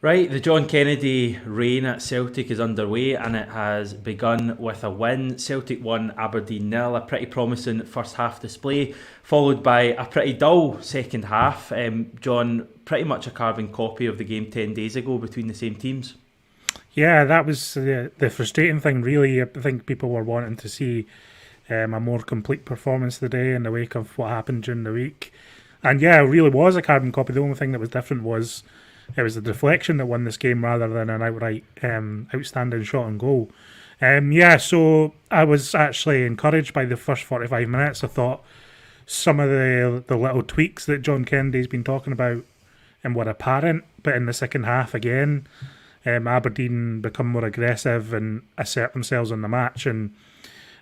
Right, the John Kennedy reign at Celtic is underway and it has begun with a win. Celtic won Aberdeen 0, a pretty promising first half display, followed by a pretty dull second half. John, pretty much a carbon copy of the game 10 days ago between the same teams. Yeah, that was the frustrating thing, really. I think people were wanting to see a more complete performance today in the wake of what happened during the week. And yeah, it really was a carbon copy. The only thing that was different was it was the deflection that won this game rather than an outright outstanding shot on goal. Yeah, so I was actually encouraged by the first 45 minutes. I thought some of the little tweaks that John Kennedy's been talking about were apparent, but in the second half again, Aberdeen become more aggressive and assert themselves on the match, and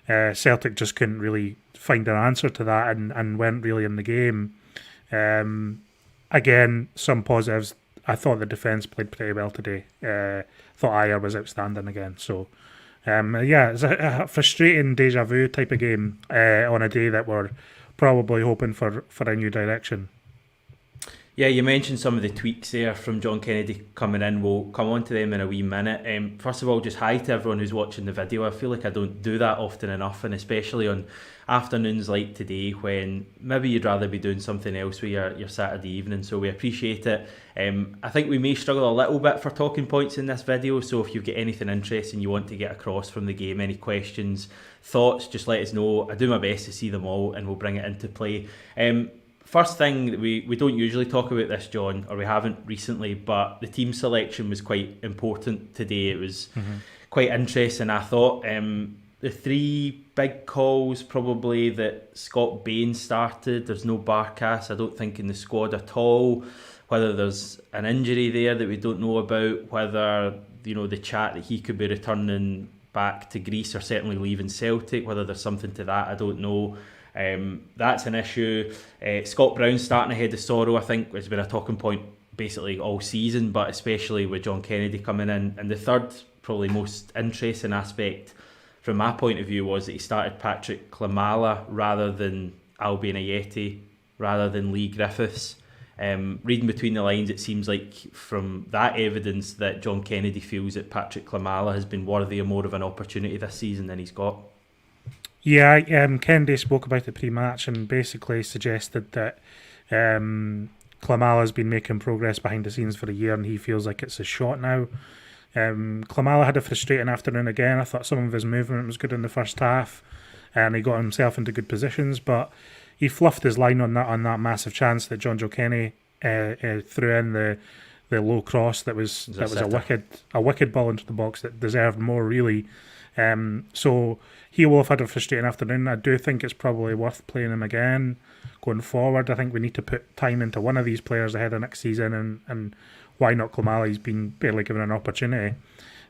Celtic just couldn't really find an answer to that and weren't really in the game. Again, some positives. I thought the defence played pretty well today. Thought Ayer was outstanding again. So, yeah, it's a frustrating deja vu type of game on a day that we're probably hoping for a new direction. Yeah, you mentioned some of the tweaks there from John Kennedy coming in. We'll come on to them in a wee minute. First of all, just hi to everyone who's watching the video. I feel like I don't do that often enough, and especially on afternoons like today when maybe you'd rather be doing something else with your Saturday evening, so we appreciate it. I think we may struggle a little bit for talking points in this video, so if you've got anything interesting you want to get across from the game, any questions, thoughts, just let us know. I do my best to see them all and we'll bring it into play. First thing, we don't usually talk about this, John, or we haven't recently, but the team selection was quite important today. It was quite interesting, I thought. The three big calls probably that Scott Bain started. There's no Barkas, I don't think, in the squad at all. Whether there's an injury there that we don't know about, whether the chat that he could be returning back to Greece or certainly leaving Celtic, whether there's something to that, I don't know. That's an issue. Scott Brown starting ahead of Sorrow, I think, has been a talking point basically all season, but especially with John Kennedy coming in. And the third, probably most interesting aspect from my point of view was that he started Patrick Klimala rather than Albion Ayeti, rather than Lee Griffiths. Reading between the lines, it seems like from that evidence that John Kennedy feels that Patrick Klimala has been worthy of more of an opportunity this season than he's got. Yeah, Kennedy spoke about it pre-match and basically suggested that Klimala's been making progress behind the scenes for a year and he feels like it's a shot now. Klimala had a frustrating afternoon again. I thought some of his movement was good in the first half and he got himself into good positions, but he fluffed his line on that massive chance that John Joe Kenny threw in the low cross that was a wicked ball into the box that deserved more, really. So he will have had a frustrating afternoon. I do think it's probably worth playing him again going forward. I think we need to put time into one of these players ahead of next season, and why not Klimala? He's been barely given an opportunity.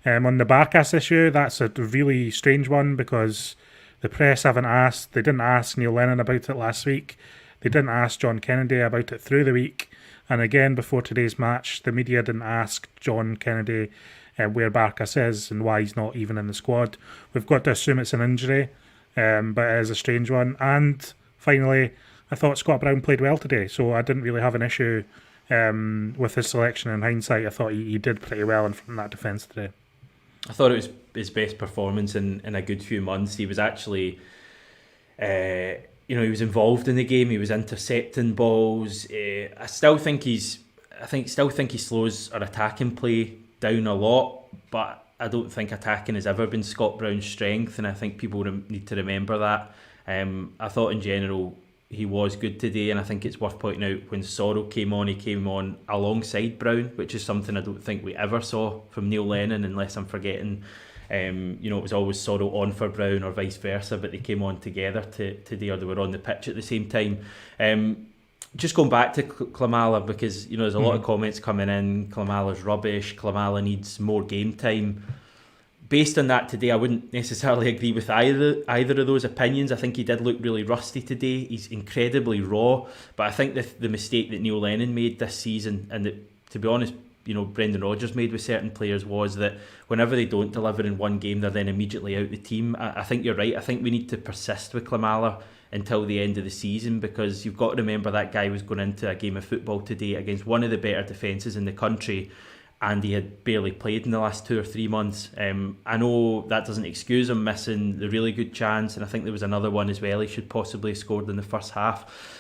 On the Barkas issue, that's a really strange one because the press they didn't ask Neil Lennon about it last week. They didn't ask John Kennedy about it through the week. And again, before today's match, the media didn't ask John Kennedy where Barkas is and why he's not even in the squad. We've got to assume it's an injury, but it is a strange one. And finally, I thought Scott Brown played well today, so I didn't really have an issue with his selection in hindsight. I thought he did pretty well in front of that defence today. I thought it was his best performance in a good few months. He was actually, he was involved in the game. He was intercepting balls. I still think he slows our attacking play down a lot, but I don't think attacking has ever been Scott Brown's strength, and I think people need to remember that. I thought in general he was good today, and I think it's worth pointing out when Sorrell came on, he came on alongside Brown, which is something I don't think we ever saw from Neil Lennon, unless I'm forgetting. It was always Sorrell on for Brown or vice versa, but they came on together today, or they were on the pitch at the same time. Just going back to Klimala, because there's a lot of comments coming in. Klimala's rubbish. Klimala needs more game time. Based on that today, I wouldn't necessarily agree with either of those opinions. I think he did look really rusty today. He's incredibly raw, but I think the mistake that Neil Lennon made this season, and that, to be honest, Brendan Rodgers made with certain players, was that whenever they don't deliver in one game, they're then immediately out the team. I think you're right. I think we need to persist with Klimala until the end of the season, because you've got to remember that guy was going into a game of football today against one of the better defences in the country, and he had barely played in the last 2 or 3 months. I know that doesn't excuse him missing the really good chance, and I think there was another one as well he should possibly have scored in the first half.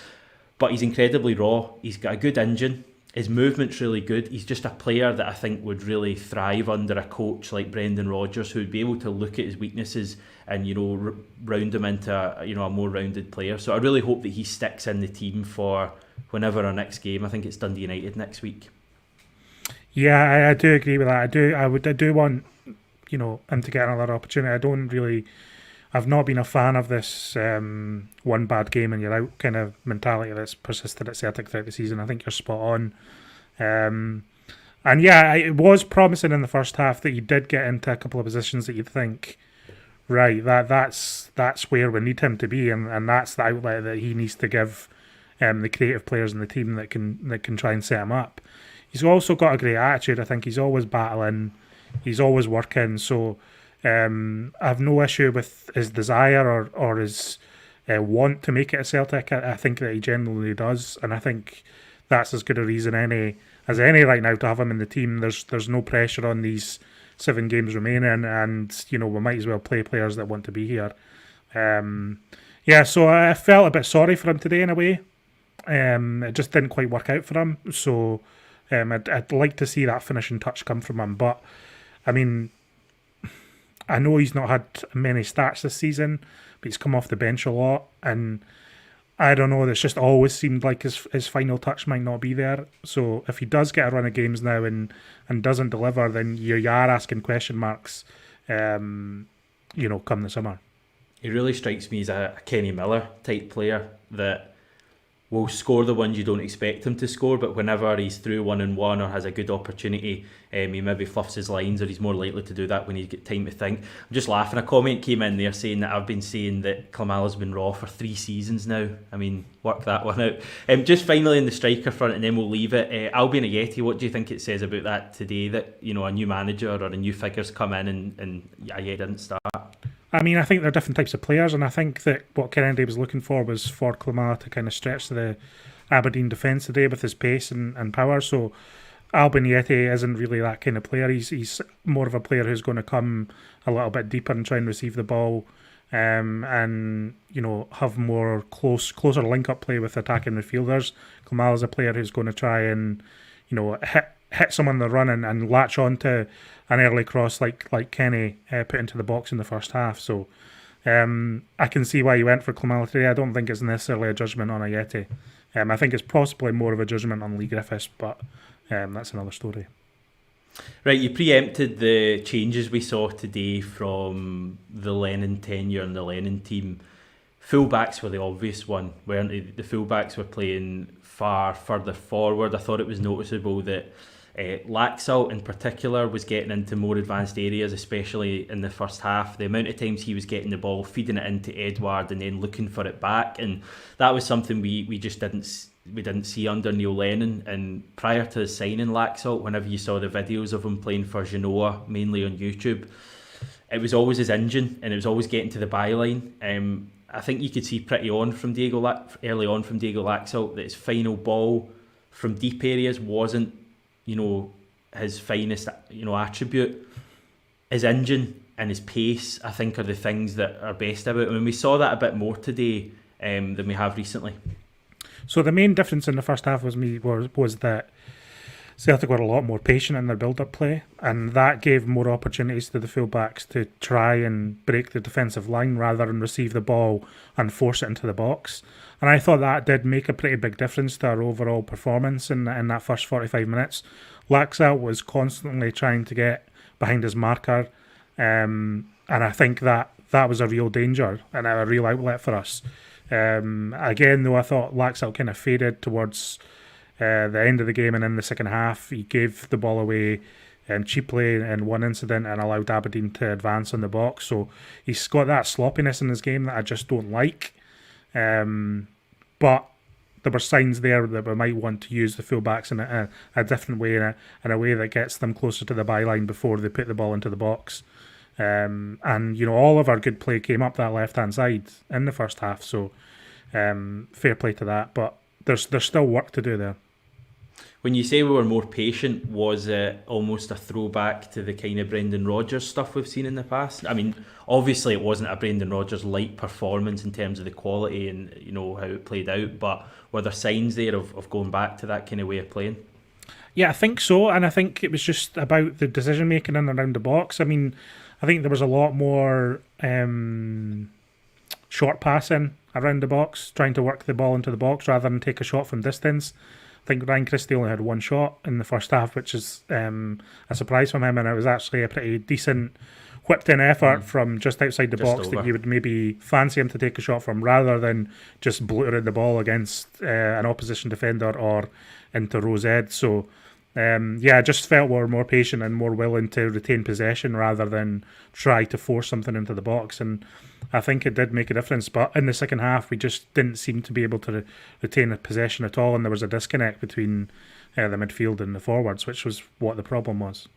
But he's incredibly raw. He's got a good engine. His movement's really good. He's just a player that I think would really thrive under a coach like Brendan Rodgers, who would be able to look at his weaknesses and round him into a more rounded player. So I really hope that he sticks in the team for whenever our next game. I think it's Dundee United next week. Yeah, I do agree with that. I do want him to get another opportunity. I've not been a fan of this one bad game and you're out kind of mentality that's persisted at Celtic throughout the season. I think you're spot on. And yeah, it was promising in the first half that he did get into a couple of positions that you'd think, right, that's where we need him to be, and that's the outlet that he needs to give the creative players in the team that can try and set him up. He's also got a great attitude. I think he's always battling, he's always working, so I have no issue with his desire or his want to make it at Celtic. I think that he genuinely does, and I think that's as good a reason as any right now to have him in the team. There's no pressure on these 7 games remaining, and we might as well play players that want to be here. So I felt a bit sorry for him today in a way. It just didn't quite work out for him, so I'd like to see that finishing touch come from him. But I mean, I know he's not had many starts this season, but he's come off the bench a lot, and I don't know, it's just always seemed like his final touch might not be there. So if he does get a run of games now and doesn't deliver, then you are asking question marks, come the summer. He really strikes me as a Kenny Miller type player that will score the ones you don't expect him to score, but whenever he's through 1-on-1 or has a good opportunity, he maybe fluffs his lines, or he's more likely to do that when he's got time to think. I'm just laughing. A comment came in there saying that I've been saying that Klimala's been raw for 3 seasons now. I mean, work that one out. Just finally in the striker front, and then we'll leave it. Albion Ajeti, what do you think it says about that today, that a new manager or a new figure's come in and Ajeti didn't start? I mean, I think they're different types of players, and I think that what Kennedy was looking for was for Klimala to kind of stretch the Aberdeen defence today with his pace and power. So Albion Ajeti isn't really that kind of player. He's more of a player who's going to come a little bit deeper and try and receive the ball, and have more closer link-up play with attacking midfielders. Klimala's a player who's going to try and hit someone on the run and latch on to an early cross like Kenny put into the box in the first half. So I can see why he went for Klimala today. I don't think it's necessarily a judgment on Ajeti. I think it's possibly more of a judgment on Lee Griffiths, but that's another story. Right, you preempted the changes we saw today from the Lennon tenure and the Lennon team. Fullbacks were the obvious one, weren't they? The fullbacks were playing far further forward. I thought it was noticeable that Laxalt in particular was getting into more advanced areas, especially in the first half. The amount of times he was getting the ball, feeding it into Edouard and then looking for it back, and that was something we just didn't see under Neil Lennon. And prior to signing Laxalt, whenever you saw the videos of him playing for Genoa, mainly on YouTube, it was always his engine and it was always getting to the byline. I think you could see early on from Diego Laxalt that his final ball from deep areas wasn't his finest attribute. His engine and his pace, I think, are the things that are best about him, and we saw that a bit more today than we have recently. So the main difference in the first half was that Celtic were a lot more patient in their build-up play, and that gave more opportunities to the full-backs to try and break the defensive line rather than receive the ball and force it into the box. And I thought that did make a pretty big difference to our overall performance in that first 45 minutes. Laxalt was constantly trying to get behind his marker, and I think that was a real danger and a real outlet for us. Again, though, I thought Laxalt kind of faded towards the end of the game, and in the second half he gave the ball away cheaply in one incident and allowed Aberdeen to advance on the box. So he's got that sloppiness in his game that I just don't like. But there were signs there that we might want to use the fullbacks in a different way, in a way that gets them closer to the byline before they put the ball into the box. And all of our good play came up that left-hand side in the first half. So fair play to that, but there's still work to do there. When you say we were more patient, was it almost a throwback to the kind of Brendan Rodgers stuff we've seen in the past? I mean, obviously it wasn't a Brendan Rodgers-like performance in terms of the quality and how it played out, but were there signs there of going back to that kind of way of playing? Yeah, I think so, and I think it was just about the decision making in and around the box. I mean, I think there was a lot more short passing around the box, trying to work the ball into the box rather than take a shot from distance. I think Ryan Christie only had one shot in the first half, which is a surprise from him, and it was actually a pretty decent whipped-in effort from just outside the box that you would maybe fancy him to take a shot from, rather than just blootering the ball against an opposition defender or into Rose Ed. So, I just felt we were more patient and more willing to retain possession rather than try to force something into the box, and I think it did make a difference. But in the second half, we just didn't seem to be able to retain a possession at all, and there was a disconnect between the midfield and the forwards, which was what the problem was.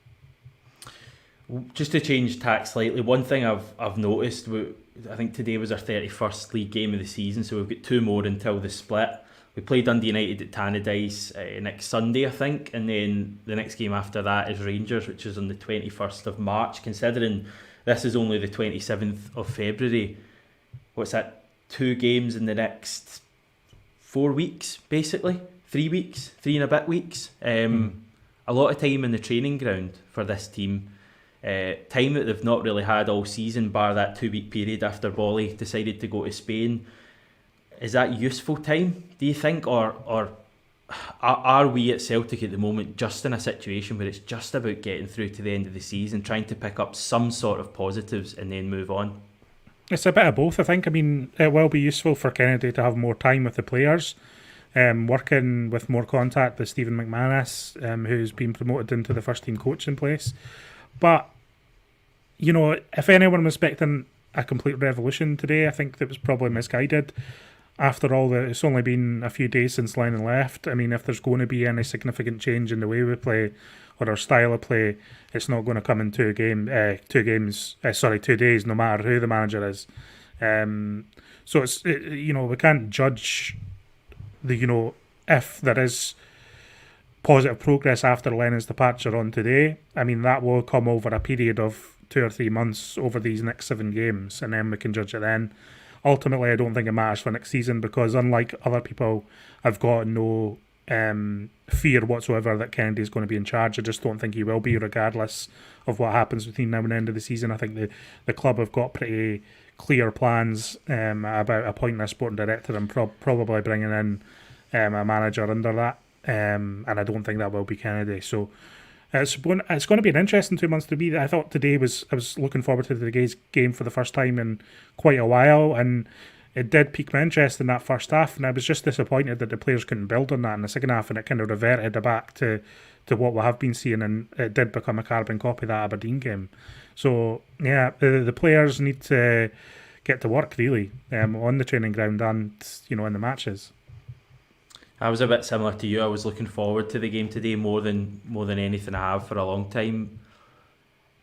Just to change tack slightly, one thing I've noticed, I think today was our 31st league game of the season, so we've got two more until the split. We play Dundee United at Tannadice next Sunday, I think, and then the next game after that is Rangers, which is on the 21st of March. Considering this is only the 27th of February, what's that, 2 games in the next 4 weeks, basically? 3 weeks, 3 and a bit weeks. A lot of time in the training ground for this team. Time that they've not really had all season, bar that 2-week period after Bolly decided to go to Spain. Is that useful time, do you think, or are we at Celtic at the moment just in a situation where it's just about getting through to the end of the season, trying to pick up some sort of positives and then move on? It's a bit of both, I think. I mean, it will be useful for Kennedy to have more time with the players, working with more contact with Stephen McManus, who's been promoted into the first team coaching place. But, if anyone was expecting a complete revolution today, I think that was probably misguided. After all, it's only been a few days since Lennon left. I mean, if there's going to be any significant change in the way we play or our style of play, it's not going to come in 2 days, no matter who the manager is. So we can't judge if there is positive progress after Lennon's departure on today. I mean, that will come over a period of 2 or 3 months over these next 7 games, and then we can judge it then. Ultimately, I don't think it matters for next season because, unlike other people, I've got no fear whatsoever that Kennedy's going to be in charge. I just don't think he will be, regardless of what happens between now and the end of the season. I think the club have got pretty clear plans about appointing a sporting director and probably bringing in a manager under that. And I don't think that will be Kennedy. So it's going to be an interesting 2 months to be. I thought today I was looking forward to the game for the first time in quite a while, and it did pique my interest in that first half, and I was just disappointed that the players couldn't build on that in the second half, and it kind of reverted back to what we have been seeing, and it did become a carbon copy of that Aberdeen game. So yeah, the players need to get to work really on the training ground and in the matches. I was a bit similar to you. I was looking forward to the game today more than anything I have for a long time.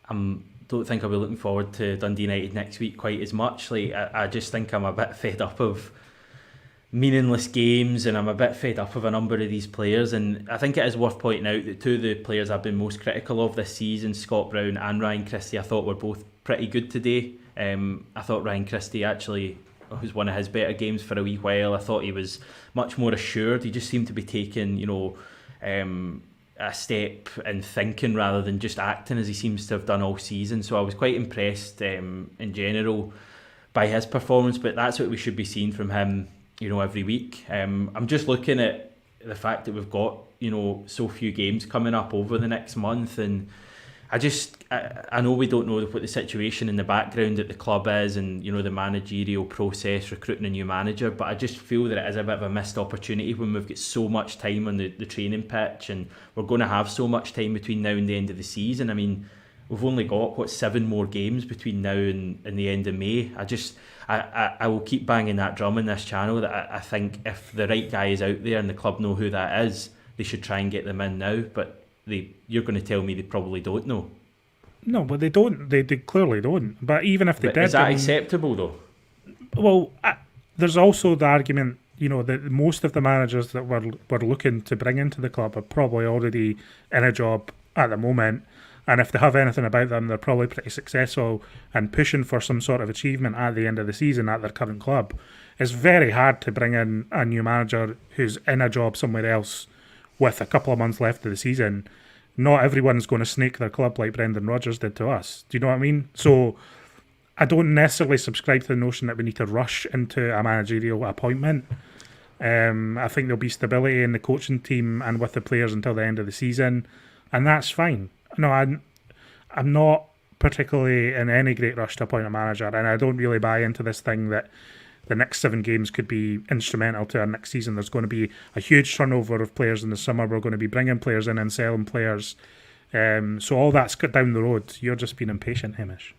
Don't think I'll be looking forward to Dundee United next week quite as much. I just think I'm a bit fed up of meaningless games, and I'm a bit fed up of a number of these players. And I think it is worth pointing out that 2 of the players I've been most critical of this season, Scott Brown and Ryan Christie, I thought were both pretty good today. I thought Ryan Christie actually was one of his better games for a wee while. I thought he was much more assured. He just seemed to be taking, a step in thinking rather than just acting as he seems to have done all season. So I was quite impressed in general by his performance, but that's what we should be seeing from him, every week. I'm just looking at the fact that we've got, so few games coming up over the next month, and I know we don't know what the situation in the background at the club is and, the managerial process, recruiting a new manager, but I just feel that it is a bit of a missed opportunity when we've got so much time on the training pitch, and we're going to have so much time between now and the end of the season. I mean, we've only got, 7 more games between now and the end of May. I will keep banging that drum in this channel that I think if the right guy is out there and the club know who that is, they should try and get them in now, but you're going to tell me they probably don't know. No, but they don't. They clearly don't. But even if they did... Is that acceptable, though? Well, there's also the argument, most of the managers that we're looking to bring into the club are probably already in a job at the moment. And if they have anything about them, they're probably pretty successful and pushing for some sort of achievement at the end of the season at their current club. It's very hard to bring in a new manager who's in a job somewhere else with a couple of months left of the season. Not everyone's going to snake their club like Brendan Rodgers did to us. Do you know what I mean? So I don't necessarily subscribe to the notion that we need to rush into a managerial appointment. I think there'll be stability in the coaching team and with the players until the end of the season, and that's fine. No, I'm not particularly in any great rush to appoint a manager, and I don't really buy into this thing that the next 7 games could be instrumental to our next season. There's going to be a huge turnover of players in the summer. We're going to be bringing players in and selling players. So all that's got down the road. You're just being impatient, Hamish.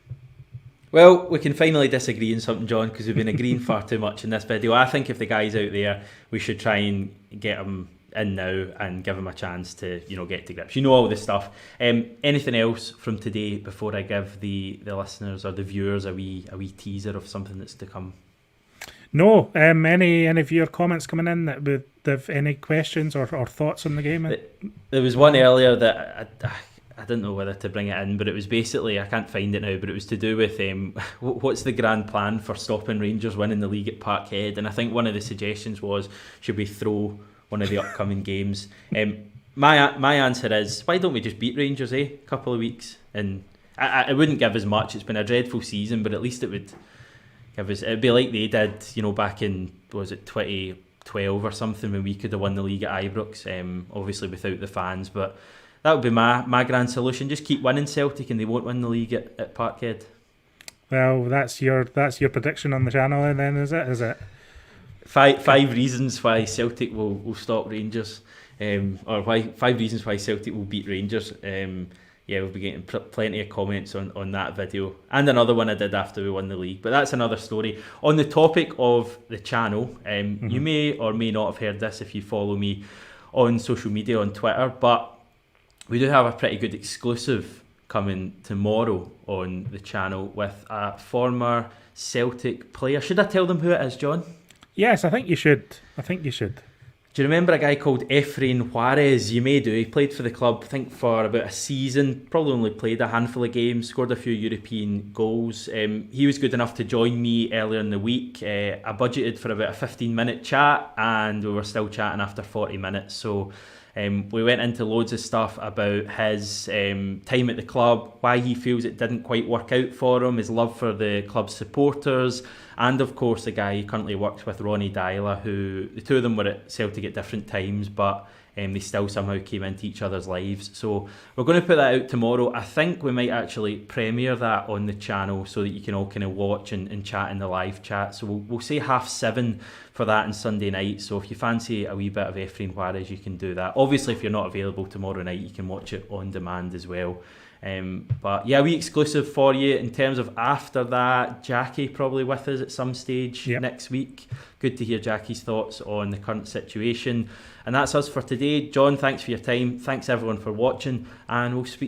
Well, we can finally disagree on something, John, because we've been agreeing far too much in this video. I think if the guy's out there, we should try and get him in now and give him a chance to, get to grips. All this stuff. Anything else from today before I give the listeners or the viewers a wee teaser of something that's to come? No. Any of your comments coming in that would have any questions or thoughts on the game? There was one earlier that I didn't know whether to bring it in, but it was basically, I can't find it now, but it was to do with what's the grand plan for stopping Rangers winning the league at Parkhead. And I think one of the suggestions was, should we throw one of the upcoming games? My answer is, why don't we just beat Rangers, a couple of weeks? And it wouldn't give as much. It's been a dreadful season, but at least it would give us, it'd be like they did, back in, was it 2012 or something, when we could have won the league at Ibrox, obviously without the fans. But that would be my grand solution. Just keep winning, Celtic, and they won't win the league at Parkhead. Well, that's your prediction on the channel, and then is it? Five reasons why Celtic will stop Rangers, or 5 reasons why Celtic will beat Rangers. We'll be getting plenty of comments on that video, and another one I did after we won the league. But that's another story. On the topic of the channel, you may or may not have heard this if you follow me on social media, on Twitter, but we do have a pretty good exclusive coming tomorrow on the channel with a former Celtic player. Should I tell them who it is, John? Yes, I think you should. Do you remember a guy called Efrain Juarez? You may do. He played for the club, I think, for about a season. Probably only played a handful of games, scored a few European goals. He was good enough to join me earlier in the week. I budgeted for about a 15-minute chat, and we were still chatting after 40 minutes. So we went into loads of stuff about his time at the club, why he feels it didn't quite work out for him, his love for the club's supporters, and of course the guy he currently works with, Ronnie Dyler, who the two of them were at Celtic at different times, but they still somehow came into each other's lives. So we're going to put that out tomorrow. I think we might actually premiere that on the channel so that you can all kind of watch and chat in the live chat. So we'll say 7:30 for that on Sunday night. So if you fancy a wee bit of Efrain Juarez, you can do that. Obviously, if you're not available tomorrow night, you can watch it on demand as well. But yeah, we exclusive for you. In terms of after that, Jackie probably with us at some stage next week. Good to hear Jackie's thoughts on the current situation. And that's us for today. John, thanks for your time. Thanks everyone for watching, and we'll speak